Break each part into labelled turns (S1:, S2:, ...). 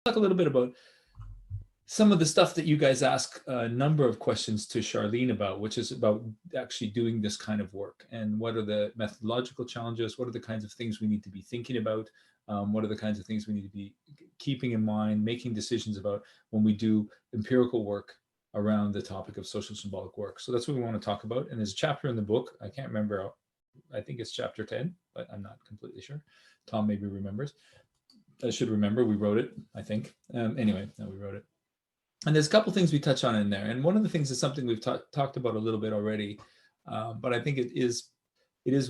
S1: talk a little bit about some of the stuff that you guys ask a number of questions to Charlene about, which is about actually doing this kind of work. And what are the methodological challenges? What are the kinds of things we need to be thinking about? What are the kinds of things we need to be keeping in mind, making decisions about when we do empirical work around the topic of social symbolic work? So that's what we want to talk about. And there's a chapter in the book, I can't remember, I think it's chapter 10, but I'm not completely sure. Tom maybe remembers. I should remember, we wrote it, I think. Anyway, no, we wrote it. And there's a couple things we touch on in there. And one of the things is something we've talked about a little bit already, but I think it is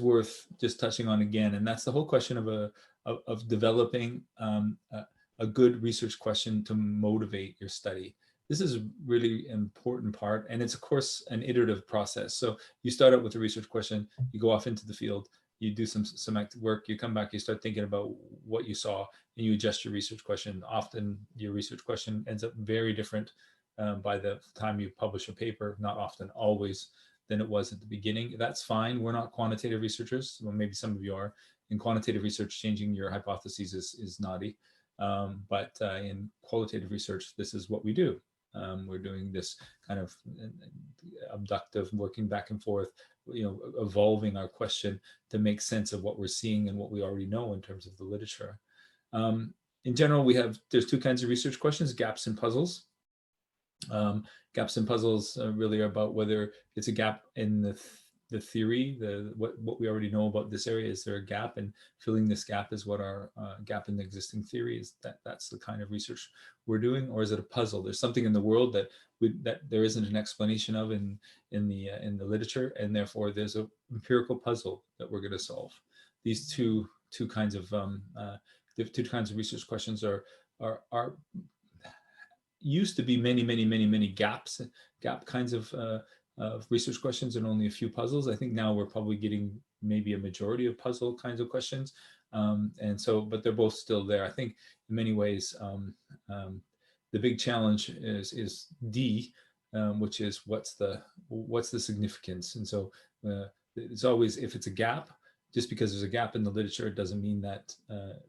S1: worth just touching on again. And that's the whole question of developing a good research question to motivate your study. This is a really important part. And it's, of course, an iterative process. So you start out with a research question, you go off into the field, you do some active work, you come back, you start thinking about what you saw, and you adjust your research question. Often your research question ends up very different by the time you publish a paper, not often, always, than it was at the beginning. That's fine. We're not quantitative researchers. Well, maybe some of you are. In quantitative research, changing your hypotheses is naughty. But in qualitative research, this is what we do. We're doing this kind of abductive, working back and forth, evolving our question to make sense of what we're seeing and what we already know in terms of the literature. In general, there's two kinds of research questions: gaps and puzzles. Gaps and puzzles really are about whether it's a gap in the theory, what we already know about this area. Is there a gap? And filling this gap is what our gap in the existing theory is. That's the kind of research we're doing. Or is it a puzzle? There's something in the world that there isn't an explanation of in the literature, and therefore there's an empirical puzzle that we're going to solve. These two kinds of research questions are used to be many gap kinds of research questions and only a few puzzles. I think now we're probably getting maybe a majority of puzzle kinds of questions. But they're both still there. I think in many ways, the big challenge is D, which is what's the significance. And so it's always, if it's a gap, just because there's a gap in the literature, it doesn't mean that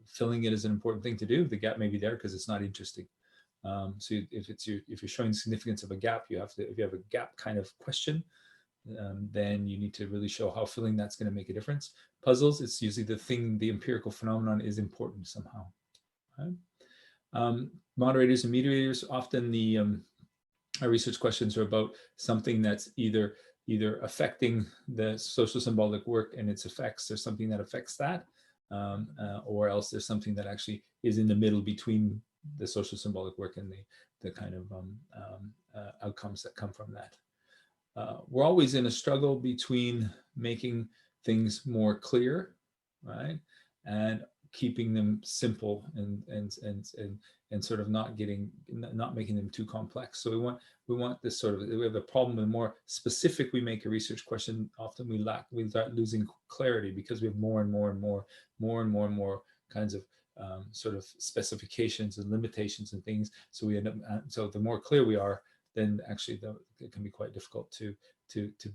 S1: filling it is an important thing to do. The gap may be there because it's not interesting. So if you're showing the significance of a gap, if you have a gap kind of question, then you need to really show how filling that's going to make a difference. Puzzles, it's usually the empirical phenomenon is important somehow. Right? Moderators and mediators, often our research questions are about something that's either affecting the social symbolic work and its effects. There's something that affects that, or else there's something that actually is in the middle between the social symbolic work and the kind of outcomes that come from that. We're always in a struggle between making things more clear, right, and keeping them simple and sort of not making them too complex. So we want this sort of, we have a problem. The more specific we make a research question, often we start losing clarity because we have more and more kinds of sort of specifications and limitations and things. So we end up, so the more clear we are, then actually it can be quite difficult to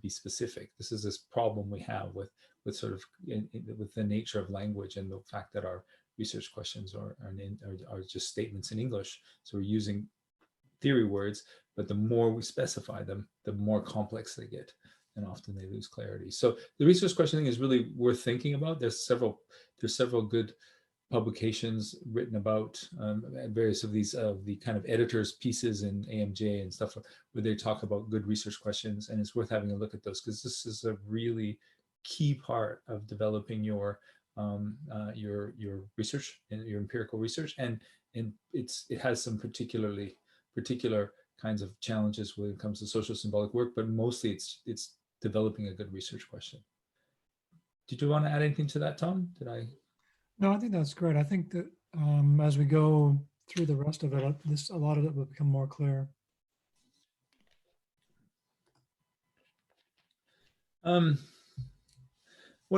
S1: be specific. This is this problem we have with sort of with the nature of language and the fact that our research questions are just statements in English. So we're using theory words, but the more we specify them, the more complex they get, and often they lose clarity. So the research questioning is really worth thinking about. There's several good publications written about various of these the kind of editors' pieces in AMJ and stuff where they talk about good research questions, and it's worth having a look at those because this is a really key part of developing your research and your empirical research, and it has some particular kinds of challenges when it comes to social symbolic work, but mostly it's developing a good research question. Did you want to add anything to that, Tom? Did I?
S2: No, I think that's great. I think that as we go through the rest of it, a lot of it will become more clear.
S1: When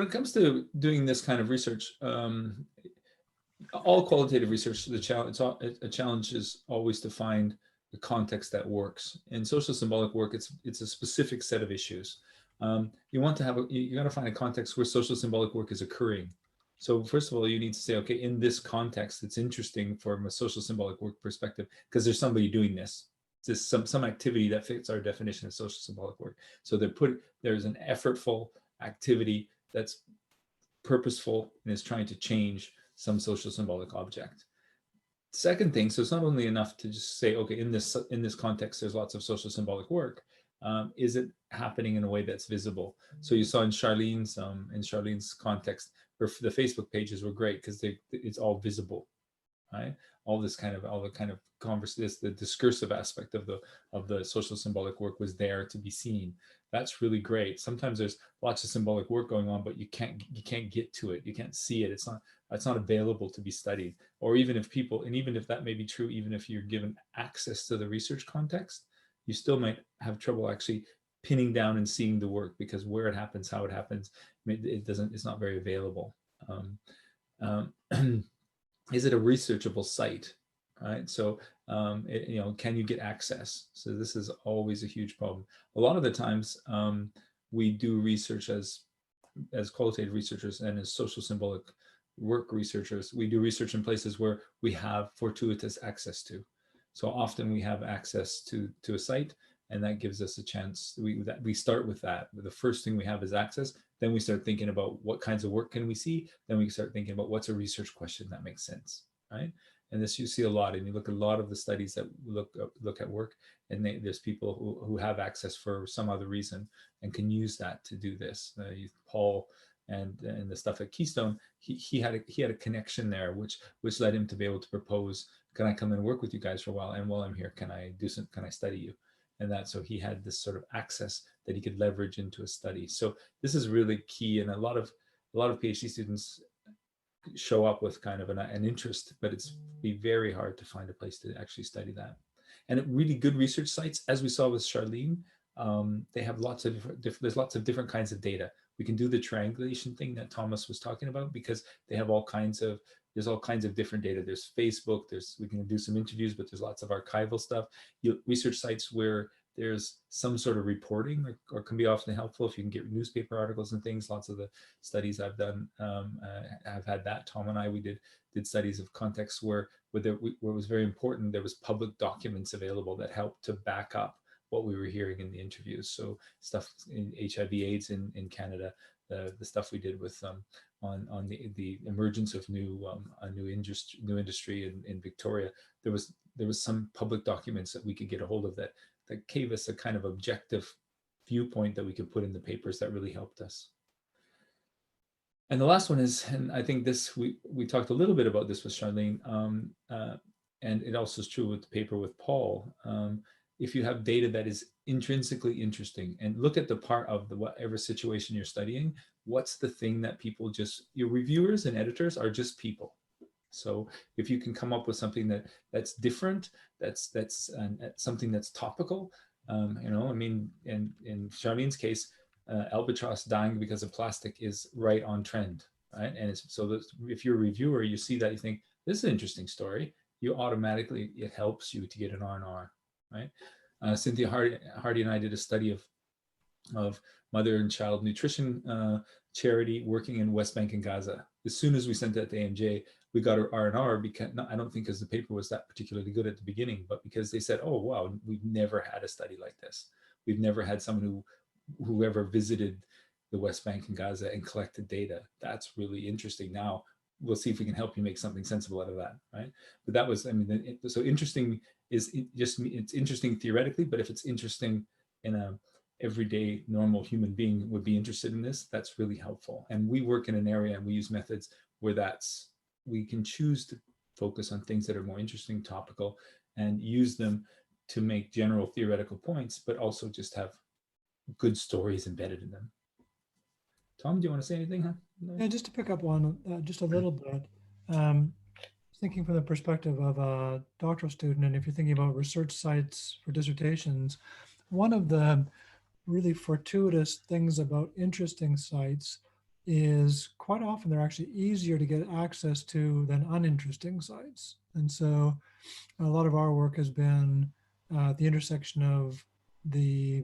S1: it comes to doing this kind of research, all qualitative research, a challenge is always to find the context that works. In social symbolic work, it's a specific set of issues. You got to find a context where social symbolic work is occurring. So first of all, you need to say, okay, in this context, it's interesting from a social symbolic work perspective because there's somebody doing this. It's just some activity that fits our definition of social symbolic work. So there's an effortful activity that's purposeful and is trying to change some social symbolic object. Second thing, so it's not only enough to just say, okay, in this context, there's lots of social symbolic work. Is it happening in a way that's visible? So you saw in Charlene's context, the Facebook pages were great because it's all visible, right? All the kind of the discursive aspect of the social symbolic work was there to be seen. That's really great. Sometimes there's lots of symbolic work going on, but you can't get to it. You can't see it. It's not available to be studied. Or even if that may be true, even if you're given access to the research context, you still might have trouble actually pinning down and seeing the work because where it happens, how it happens, it's not very available. Um, is it a researchable site, right? So can you get access? So this is always a huge problem. A lot of the times we do research as qualitative researchers and as social symbolic work researchers. We do research in places where we have fortuitous access to. So often we have access to a site, and that gives us a chance. We start with that. The first thing we have is access. Then we start thinking about what kinds of work can we see. Then we start thinking about what's a research question that makes sense, right? And this you see a lot, and you look at a lot of the studies that look at work, and there's people who have access for some other reason and can use that to do this. Paul and the stuff at Keystone, he had a connection there, which led him to be able to propose, can I come and work with you guys for a while? And while I'm here, can I study you? And so he had this sort of access that he could leverage into a study. So this is really key, and a lot of PhD students show up with kind of an interest, but it's be very hard to find a place to actually study that. And really good research sites, as we saw with Charlene, they have there's lots of different kinds of data. We can do the triangulation thing that Thomas was talking about because they have there's all kinds of different data. There's Facebook, we can do some interviews, but there's lots of archival stuff. Research sites where there's some sort of reporting or can be often helpful if you can get newspaper articles and things. Lots of the studies I've done have had that. Tom and I, we did studies of contexts where it was very important. There was public documents available that helped to back up what we were hearing in the interviews. So stuff in HIV/AIDS in Canada, the stuff we did with on the emergence of new industry in Victoria. There was some public documents that we could get a hold of that gave us a kind of objective viewpoint that we could put in the papers that really helped us. And the last one is, and I think this we talked a little bit about this with Charlene, and it also is true with the paper with Paul. If you have data that is intrinsically interesting, and look at the part of whatever situation you're studying, what's the thing that your reviewers and editors are just people. So if you can come up with something that's different, that's something that's topical, I mean, in Charlene's case, albatross dying because of plastic is right on trend, right? And if you're a reviewer, you see that, you think this is an interesting story, it helps you to get an R&R, right? Cynthia Hardy and I did a study of mother and child nutrition charity working in West Bank and Gaza. As soon as we sent that to AMJ, we got our R&R because I don't think because the paper was that particularly good at the beginning, but because they said, oh, wow, we've never had a study like this. We've never had someone who ever visited the West Bank and Gaza and collected data. That's really interesting. Now we'll see if we can help you make something sensible out of that, right? But that was, so interesting it's interesting theoretically, but if it's interesting in a everyday normal human being would be interested in this, that's really helpful. And we work in an area and we use methods where we can choose to focus on things that are more interesting, topical, and use them to make general theoretical points, but also just have good stories embedded in them. Tom, do you want to say anything? Huh?
S2: No? Yeah, just to pick up on just a little bit, thinking from the perspective of a doctoral student, and if you're thinking about research sites for dissertations, one of the really fortuitous things about interesting sites is quite often they're actually easier to get access to than uninteresting sites. And so a lot of our work has been at the intersection of the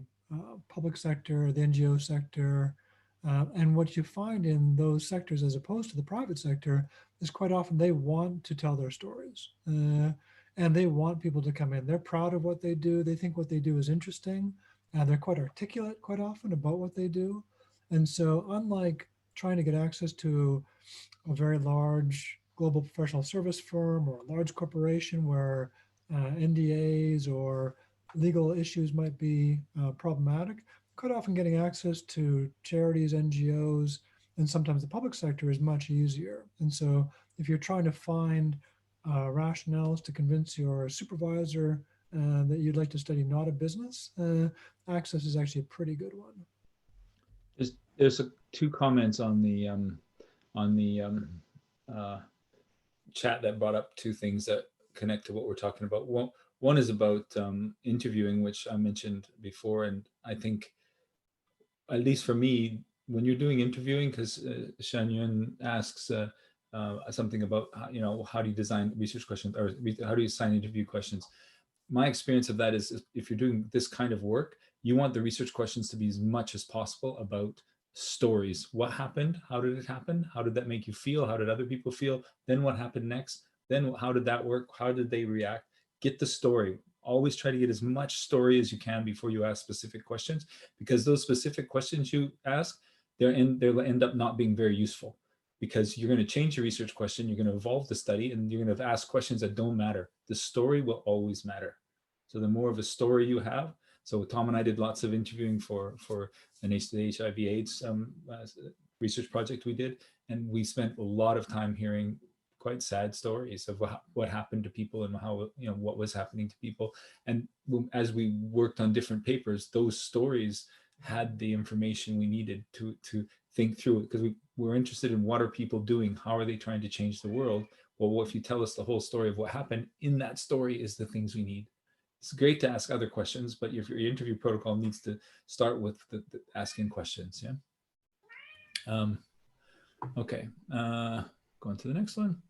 S2: public sector, the NGO sector, And what you find in those sectors, as opposed to the private sector, is quite often they want to tell their stories, and they want people to come in. They're proud of what they do. They think what they do is interesting, and they're quite articulate quite often about what they do. And so, unlike trying to get access to a very large global professional service firm or a large corporation where NDAs or legal issues might be problematic, quite often getting access to charities, NGOs, and sometimes the public sector is much easier. And so if you're trying to find rationales to convince your supervisor that you'd like to study not a business, access is actually a pretty good one.
S1: There's two comments on the uh, chat that brought up two things that connect to what we're talking about. One is about interviewing, which I mentioned before, and I think, at least for me, when you're doing interviewing, because Shan Yun asks something about how do you design research questions, or how do you assign interview questions. My experience of that is, if you're doing this kind of work, you want the research questions to be as much as possible about stories. What happened? How did it happen? How did that make you feel? How did other people feel? Then what happened next? Then how did that work? How did they react? Get the story. Always try to get as much story as you can before you ask specific questions, because those specific questions you ask, they'll end up not being very useful, because you're going to change your research question, you're going to evolve the study, and you're going to ask questions that don't matter. The story will always matter. So the more of a story you have, so Tom and I did lots of interviewing for an HIV/AIDS research project we did, and we spent a lot of time hearing quite sad stories of what happened to people and how, what was happening to people. And as we worked on different papers, those stories had the information we needed to think through it, because we're interested in what are people doing, how are they trying to change the world. Well, if you tell us the whole story of what happened, in that story is the things we need. It's great to ask other questions, but your interview protocol needs to start with the asking questions. Yeah. Okay. Going to the next one.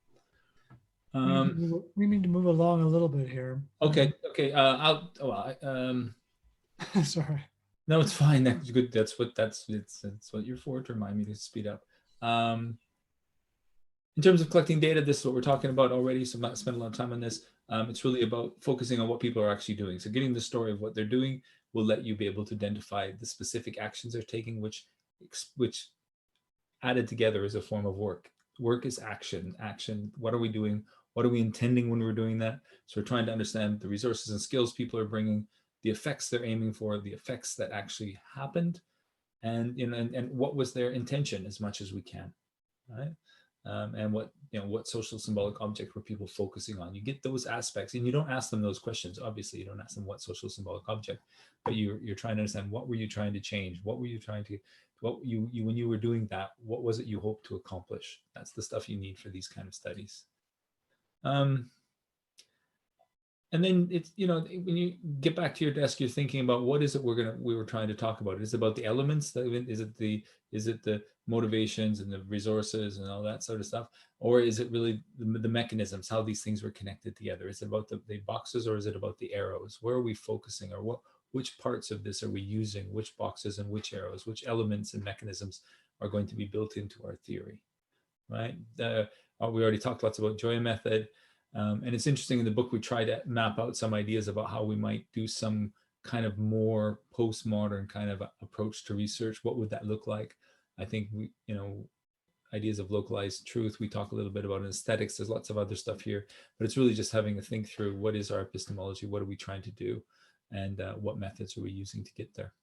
S2: We need to move along a little bit here.
S1: Okay. Okay.
S2: Sorry.
S1: No, it's fine. That's good. That's what you're for, to remind me to speed up. In terms of collecting data, this is what we're talking about already, so I'm not spending a lot of time on this. It's really about focusing on what people are actually doing. So getting the story of what they're doing will let you be able to identify the specific actions they're taking, which added together is a form of work. Work is action. Action. What are we doing? What are we intending when we're doing that? So we're trying to understand the resources and skills people are bringing, the effects they're aiming for, the effects that actually happened, and and what was their intention, as much as we can, right? And what social symbolic object were people focusing on. You get those aspects, and you don't ask them those questions. Obviously, you don't ask them what social symbolic object, but you're trying to understand, what were you trying to change? What were you trying to, what you when you were doing that, what was it you hoped to accomplish? That's the stuff you need for these kind of studies. And then it's, when you get back to your desk, you're thinking about, what is it we were trying to talk about? Is it about the elements? Is it the motivations and the resources and all that sort of stuff? Or is it really the mechanisms, how these things were connected together? Is it about the boxes, or is it about the arrows? Where are we focusing, or which parts of this are we using? Which boxes and which arrows, which elements and mechanisms are going to be built into our theory, right? We already talked lots about Joy method. And it's interesting, in the book, we try to map out some ideas about how we might do some kind of more postmodern kind of approach to research. What would that look like? I think ideas of localized truth, we talk a little bit about in aesthetics. There's lots of other stuff here, but it's really just having to think through, what is our epistemology? What are we trying to do? And what methods are we using to get there?